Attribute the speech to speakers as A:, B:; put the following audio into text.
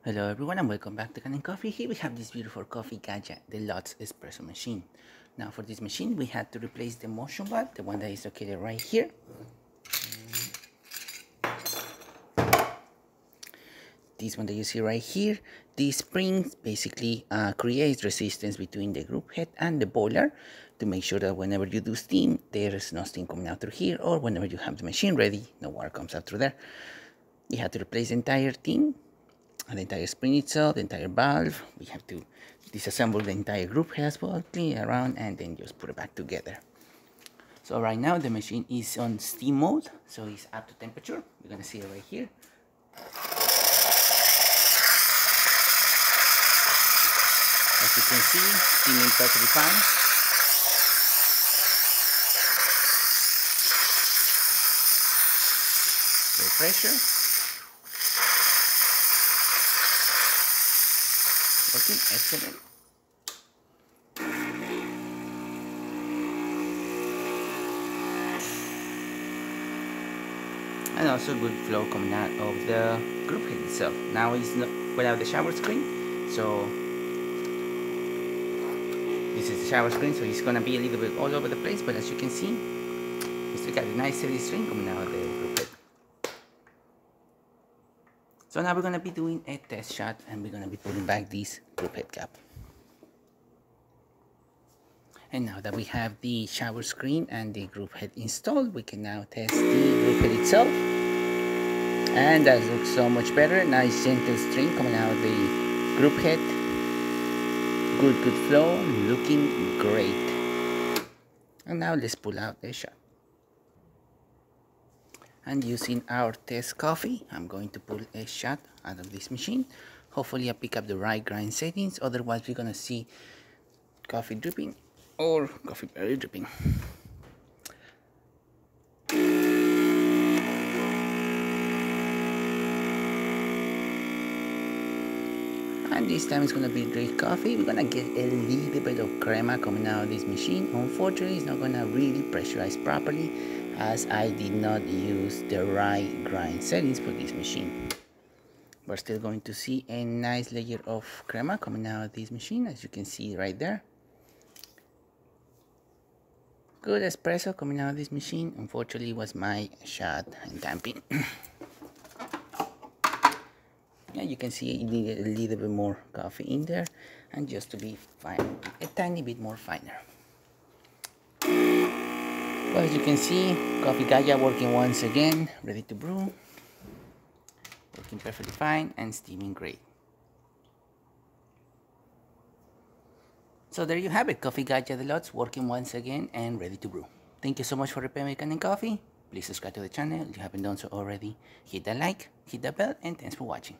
A: Hello everyone and welcome back to Canon Coffee. Here we have this beautiful coffee Gaggia, the Lots espresso machine. Now for this machine we had to replace the motion valve, the one that is located right here. This one that you see right here, this spring basically creates resistance between the group head and the boiler to make sure that whenever you do steam, there is no steam coming out through here, or whenever you have the machine ready, no water comes out through there. You have to replace the entire thing. The entire spring itself, the entire valve. We have to disassemble the entire group head as well, clean it around, and then just put it back together. So right now the machine is on steam mode, so it's up to temperature. We're gonna see it right here. As you can see, steaming perfectly fine. Low pressure. Working excellent. And also good flow coming out of the group head itself. Now it's not without the shower screen, so this is the shower screen, so it's gonna be a little bit all over the place, but as you can see, we still got a nice steady string coming out of the group head. So now we're gonna be doing a test shot, and we're gonna be putting back this group head cap. And now that we have the shower screen and the group head installed, we can now test the group head itself. And that looks so much better. Nice gentle string coming out of the group head. Good flow, looking great. And now let's pull out the shot. And using our test coffee, I'm going to pull a shot out of this machine. Hopefully I pick up the right grind settings, otherwise we're gonna see coffee dripping or coffee berry dripping. And this time it's gonna be drip coffee. We're gonna get a little bit of crema coming out of this machine. Unfortunately, it's not gonna really pressurize properly, as I did not use the right grind settings for this machine. We're still going to see a nice layer of crema coming out of this machine, as you can see right there. Good espresso coming out of this machine. Unfortunately, was my shot and damping. Yeah, you can see you need a little bit more coffee in there, and just to be fine, a tiny bit more finer. Well, as you can see, coffee Gaggia working once again, ready to brew. Working perfectly fine and steaming great. So there you have it, coffee Gaggia Deluxe working once again and ready to brew. Thank you so much for repairing Canon Coffee. Please subscribe to the channel if you haven't done so already. Hit that like, hit that bell, and thanks for watching.